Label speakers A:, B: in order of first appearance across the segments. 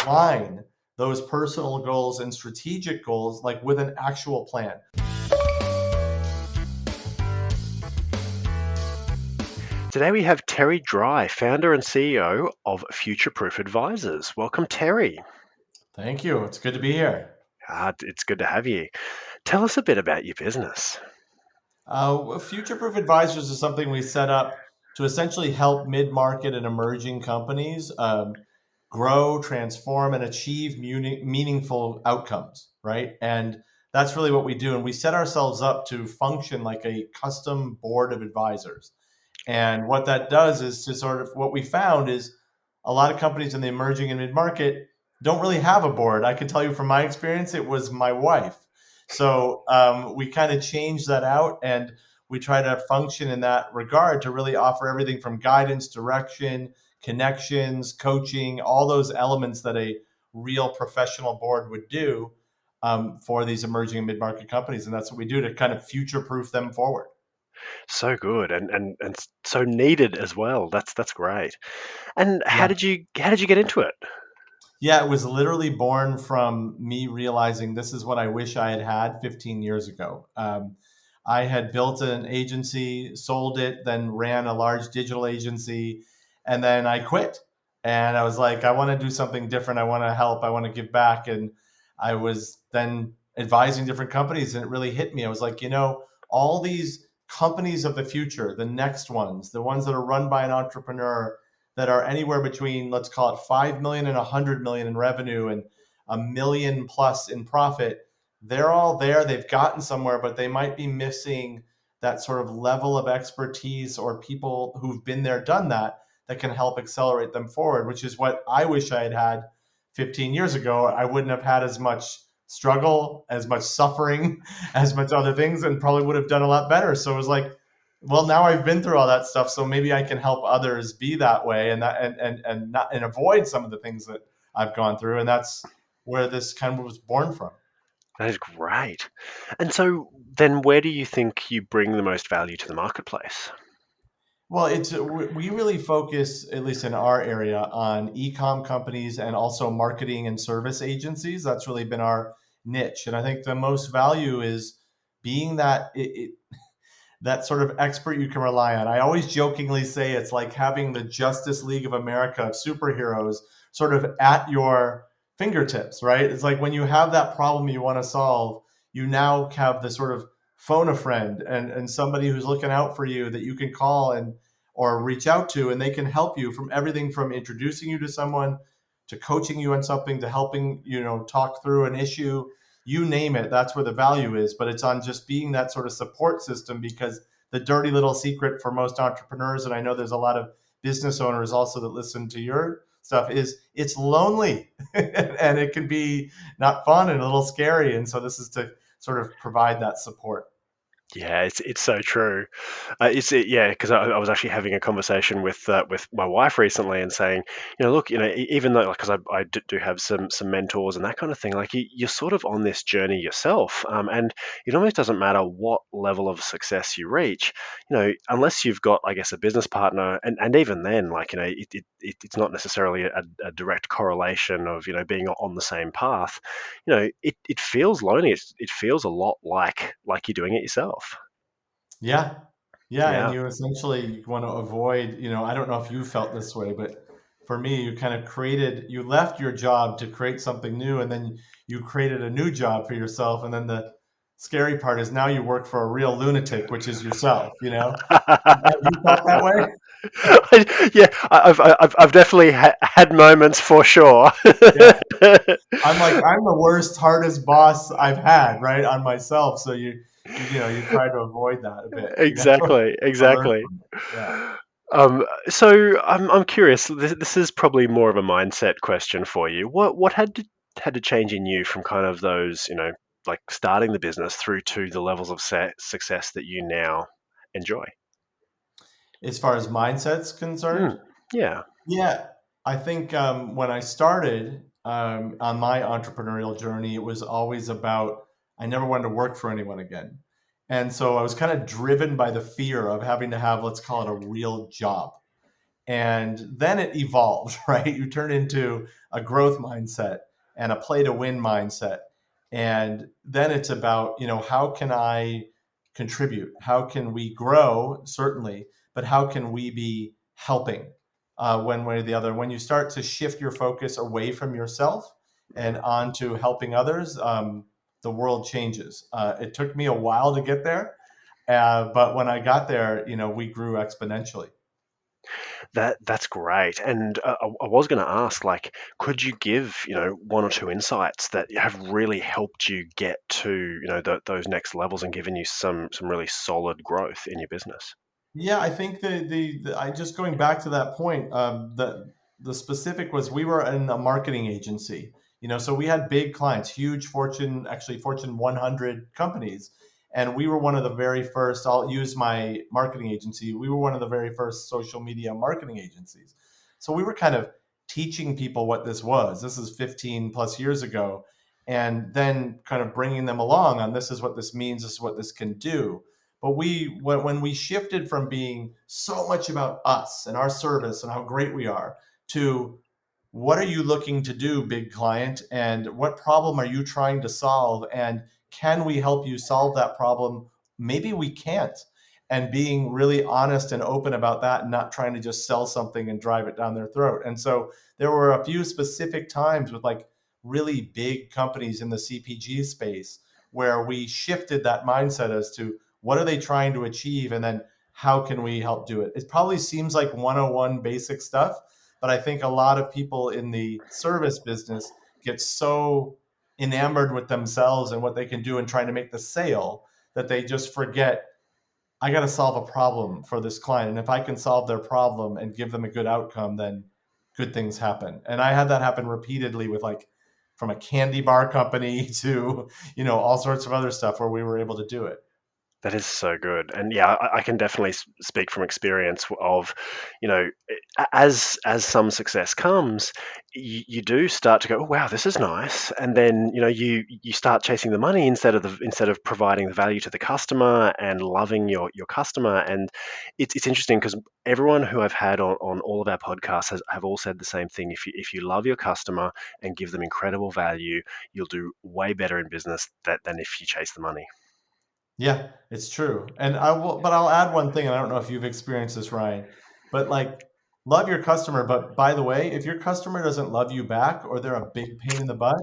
A: align those personal goals and strategic goals like with an actual plan.
B: Today we have Terry Dry, founder and CEO of Futureproof Advisors. Welcome, Terry.
A: Thank you. It's good to be here.
B: It's good to have you. Tell us a bit about your business.
A: Futureproof Advisors is something we set up to essentially help mid-market and emerging companies grow, transform, and achieve meaningful outcomes, right? And that's really what we do. And we set ourselves up to function like a custom board of advisors. And what that does is to sort of what we found is a lot of companies in the emerging and mid-market don't really have a board. I can tell you from my experience, it was my wife. So we kind of changed that out, and we try to function in that regard to really offer everything from guidance, direction, connections, coaching, all those elements that a real professional board would do for these emerging and mid-market companies. And that's what we do to kind of future-proof them forward.
B: So good and so needed as well. That's great. And how
A: Yeah.
B: did you get into it?
A: Yeah, it was literally born from me realizing this is what I wish I had had 15 years ago. I had built an agency, sold it, then ran a large digital agency, and then I quit. And I was like, I want to do something different. I want to help. I want to give back. And I was then advising different companies, and it really hit me. I was like, all these companies of the future, the next ones, the ones that are run by an entrepreneur, that are anywhere between, let's call it 5 million and 100 million in revenue and a million plus in profit. They're all there. They've gotten somewhere, but they might be missing that sort of level of expertise or people who've been there, done that, that can help accelerate them forward, which is what I wish I had had 15 years ago. I wouldn't have had as much struggle, as much suffering, as much other things, and probably would have done a lot better. So it was like, well, now I've been through all that stuff, so maybe I can help others be that way, and that and not and avoid some of the things that I've gone through, and that's where this kind of was born from.
B: That is great. And so then where do you think you bring the most value to the marketplace?
A: Well, it's we really focus, at least in our area, on e-com companies and also marketing and service agencies. That's really been our niche, and I think the most value is being that sort of expert you can rely on. I always jokingly say it's like having the Justice League of America of superheroes sort of at your fingertips, right? It's like when you have that problem you want to solve, you now have the sort of phone a friend and somebody who's looking out for you that you can call and or reach out to, and they can help you from everything from introducing you to someone to coaching you on something to helping talk through an issue. You name it, that's where the value is. But it's on just being that sort of support system, because the dirty little secret for most entrepreneurs, and I know there's a lot of business owners also that listen to your stuff, is it's lonely and it can be not fun and a little scary. And so this is to sort of provide that support.
B: Yeah, it's so true. Yeah, because I was actually having a conversation with my wife recently and saying, look, even though, like, because I do have some mentors and that kind of thing, like you're sort of on this journey yourself, and it almost doesn't matter what level of success you reach, unless you've got, I guess, a business partner, and even then, like, it's not necessarily a direct correlation of being on the same path. It feels lonely. It feels a lot like you're doing it yourself.
A: Yeah. Yeah. And
B: Yeah.
A: you essentially want to avoid, I don't know if you felt this way, but for me, you kind of you left your job to create something new, and then you created a new job for yourself. And then the scary part is now you work for a real lunatic, which is yourself, Have you felt that way?
B: Yeah, I've definitely had moments for sure.
A: Yeah. I'm the worst, hardest boss I've had, right, on myself. So you try to avoid that a bit,
B: Exactly,
A: or learn
B: exactly.
A: from it. Yeah.
B: So I'm curious. This is probably more of a mindset question for you. What had to change in you from kind of those, like starting the business through to the levels of success that you now enjoy?
A: As far as mindset's concerned,
B: Mm, yeah.
A: yeah, I think when I started on my entrepreneurial journey, it was always about I never wanted to work for anyone again. And so I was kind of driven by the fear of having to have, let's call it, a real job. And then it evolved, right? You turn into a growth mindset and a play to win mindset. And then it's about, how can I contribute? How can we grow? Certainly, but how can we be helping one way or the other? When you start to shift your focus away from yourself and onto helping others, the world changes. It took me a while to get there, but when I got there, we grew exponentially.
B: That's great. And I was going to ask, like, could you give, one or two insights that have really helped you get to, those next levels and given you some really solid growth in your business?
A: Yeah, I think I just going back to that point. The specific was we were in a marketing agency, so we had big clients, huge Fortune 100 companies, and we were one of the very first. I'll use my marketing agency. We were one of the very first social media marketing agencies, so we were kind of teaching people what this was. This is 15 plus years ago, and then kind of bringing them along on this is what this means. This is what this can do. But when we shifted from being so much about us and our service and how great we are to what are you looking to do, big client, and what problem are you trying to solve, and can we help you solve that problem? Maybe we can't. And being really honest and open about that and not trying to just sell something and drive it down their throat. And so there were a few specific times with like really big companies in the CPG space where we shifted that mindset as to what are they trying to achieve and then how can we help do it. It probably seems like 101 basic stuff, but I think a lot of people in the service business get so enamored with themselves and what they can do and trying to make the sale that they just forget I got to solve a problem for this client. And if I can solve their problem and give them a good outcome, then good things happen. And I had that happen repeatedly with like from a candy bar company to, all sorts of other stuff where we were able to do it.
B: That is so good, and yeah, I can definitely speak from experience of, as some success comes, you do start to go, oh wow, this is nice, and then you start chasing the money instead of providing the value to the customer and loving your customer, and it's interesting because everyone who I've had on all of our podcasts have all said the same thing. If you love your customer and give them incredible value, you'll do way better in business than if you chase the money.
A: Yeah, it's true. And I'll add one thing, and I don't know if you've experienced this, Ryan, but like love your customer. But by the way, if your customer doesn't love you back or they're a big pain in the butt,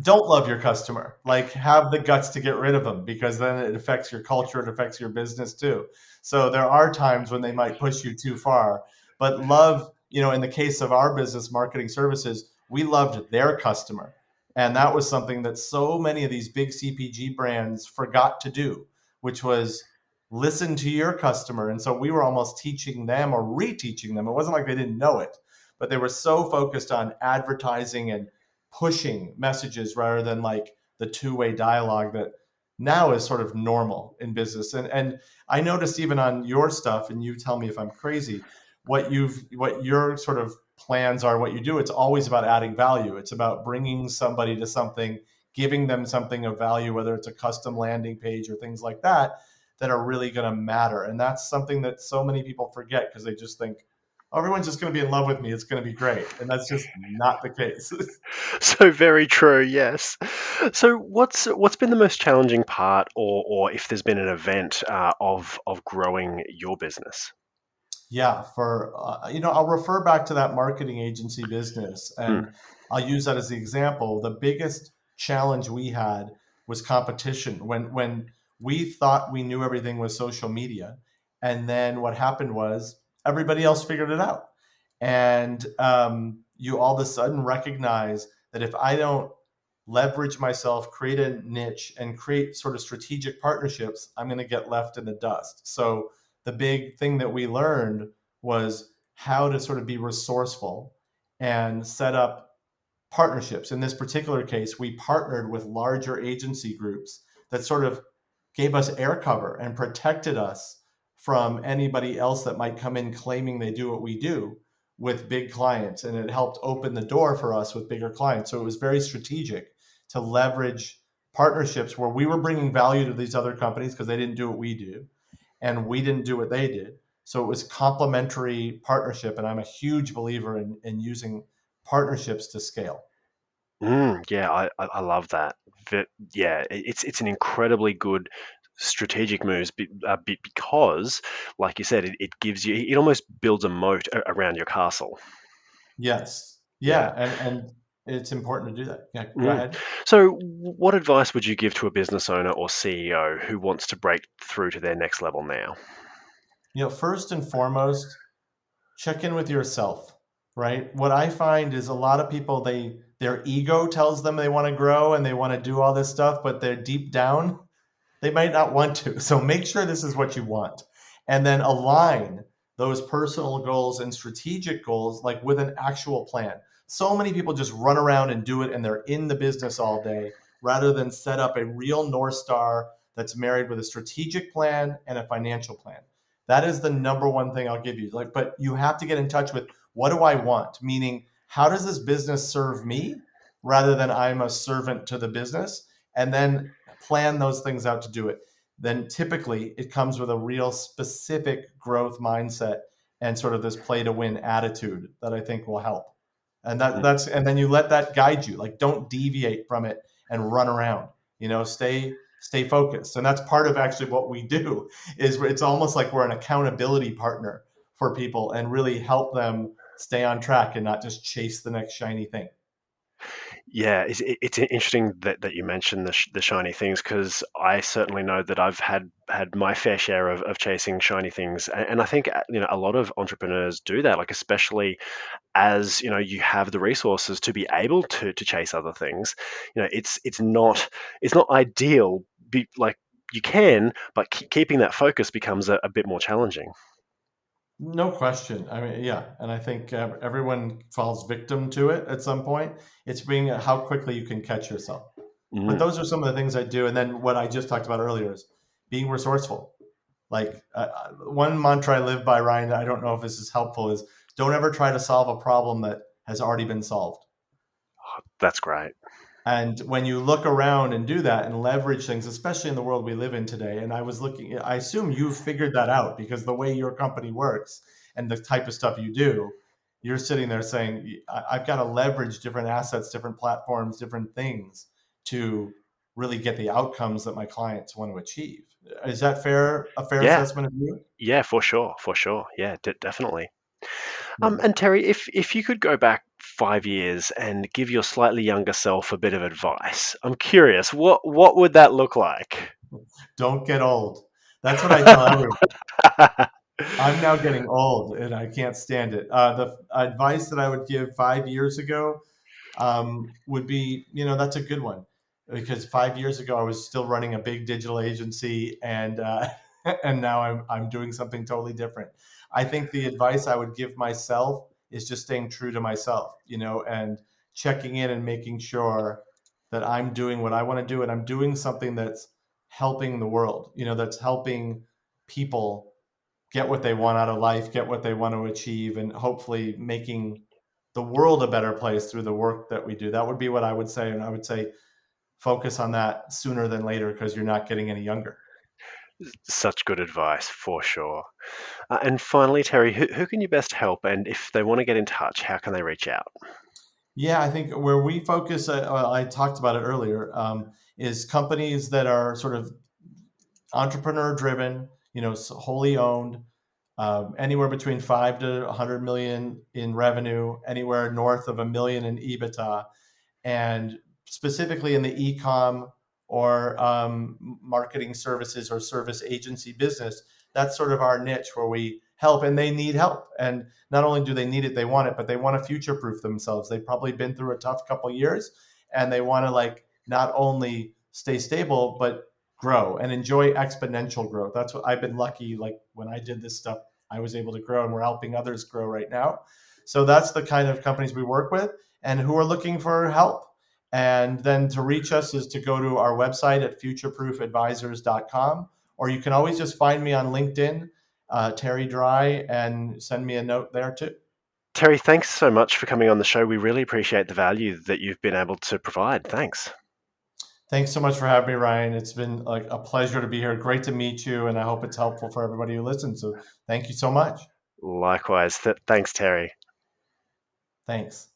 A: don't love your customer. Like have the guts to get rid of them because then it affects your culture, it affects your business too. So there are times when they might push you too far, but love, in the case of our business marketing services, we loved their customer. And that was something that so many of these big CPG brands forgot to do, which was listen to your customer. And so we were almost teaching them or reteaching them. It wasn't like they didn't know it, but they were so focused on advertising and pushing messages rather than like the two-way dialogue that now is sort of normal in business. And I noticed even on your stuff, and you tell me if I'm crazy, what your sort of plans are, what you do, it's always about adding value. It's about bringing somebody to something, giving them something of value, whether it's a custom landing page or things like that that are really going to matter. And that's something that so many people forget because they just think, oh, everyone's just going to be in love with me. It's going to be great. And that's just not the case.
B: So very true, yes. So what's been the most challenging part, or if there's been an event of growing your business?
A: Yeah, I'll refer back to that marketing agency business,
B: Mm,
A: and I'll use that as the example. The biggest challenge we had was competition. When we thought we knew everything with social media, and then what happened was everybody else figured it out, and you all of a sudden recognize that if I don't leverage myself, create a niche, and create sort of strategic partnerships, I'm going to get left in the dust. So the big thing that we learned was how to sort of be resourceful and set up partnerships. In this particular case, we partnered with larger agency groups that sort of gave us air cover and protected us from anybody else that might come in claiming they do what we do with big clients. And it helped open the door for us with bigger clients. So it was very strategic to leverage partnerships where we were bringing value to these other companies because they didn't do what we do and we didn't do what they did. So it was complementary partnership. And I'm a huge believer in using partnerships to scale.
B: Yeah, I love that. Yeah, it's an incredibly good strategic moves because, like you said, it gives you, it almost builds a moat around your castle.
A: Yes.
B: Yeah.
A: Yeah. And it's important to do that. Yeah. Go
B: Mm.
A: ahead.
B: So, what advice would you give to a business owner or CEO who wants to break through to their next level now?
A: First and foremost, check in with yourself, right? What I find is a lot of people, their ego tells them they want to grow and they want to do all this stuff, but they're deep down, they might not want to. So make sure this is what you want. And then align those personal goals and strategic goals like with an actual plan. So many people just run around and do it and they're in the business all day rather than set up a real North Star that's married with a strategic plan and a financial plan. That is the number one thing I'll give you. Like, but you have to get in touch with what do I want? Meaning, how does this business serve me rather than I'm a servant to the business? And then plan those things out to do it. Then typically it comes with a real specific growth mindset and sort of this play to win attitude that I think will help. And and then you let that guide you. Like don't deviate from it and run around. Stay focused. And that's part of actually what we do is it's almost like we're an accountability partner for people and really help them stay on track and not just chase the next shiny thing.
B: Yeah, it's interesting that you mentioned the shiny things, because I certainly know that I've had my fair share of chasing shiny things, and I think a lot of entrepreneurs do that, like especially as you have the resources to be able to chase other things. It's not ideal. Like you can, but keeping that focus becomes a bit more challenging.
A: No question. I mean, yeah, and I think everyone falls victim to it at some point. It's being how quickly you can catch yourself. But
B: Mm.
A: those are some of the things I do. And then what I just talked about earlier is being resourceful. Like one mantra I live by, Ryan, that I don't know if this is helpful, is don't ever try to solve a problem that has already been solved.
B: That's great.
A: And when you look around and do that and leverage things, especially in the world we live in today, and I was looking, I assume you've figured that out because the way your company works and the type of stuff you do, you're sitting there saying, I've got to leverage different assets, different platforms, different things to really get the outcomes that my clients want to achieve. Is that fair? A fair
B: Yeah,
A: assessment of you?
B: yeah, for sure, for sure. Yeah, definitely.
A: Yeah.
B: And Terry, if you could go back 5 years and give your slightly younger self a bit of advice, I'm curious, what would that look like?
A: Don't get old. That's what I tell everyone. I'm now getting old and I can't stand it. The advice that I would give 5 years ago would be, that's a good one because 5 years ago I was still running a big digital agency and and now I'm doing something totally different. I think the advice I would give myself is just staying true to myself, and checking in and making sure that I'm doing what I want to do and I'm doing something that's helping the world, that's helping people get what they want out of life, get what they want to achieve, and hopefully making the world a better place through the work that we do. That would be what I would say. And I would say focus on that sooner than later because you're not getting any younger.
B: Such good advice, for sure. And finally, Terry, who can you best help? And if they want to get in touch, how can they reach out?
A: Yeah, I think where we focus, I talked about it earlier, is companies that are sort of entrepreneur driven, wholly owned, anywhere between 5 to 100 million in revenue, anywhere north of a million in EBITDA, and specifically in the e-com or marketing services or service agency business. That's sort of our niche where we help, and they need help. And not only do they need it, they want it, but they want to future proof themselves. They've probably been through a tough couple years, and they want to like not only stay stable but grow and enjoy exponential growth. That's what I've been lucky. Like when I did this stuff, I was able to grow, and we're helping others grow right now. So that's the kind of companies we work with and who are looking for help. And then to reach us is to go to our website at futureproofadvisors.com, or you can always just find me on LinkedIn, Terry Dry, and send me a note there too.
B: Terry, thanks so much for coming on the show. We really appreciate the value that you've been able to provide. Thanks.
A: Thanks so much for having me, Ryan. It's been like a pleasure to be here. Great to meet you, and I hope it's helpful for everybody who listens. So thank you so much.
B: Likewise. Thanks, Terry.
A: Thanks.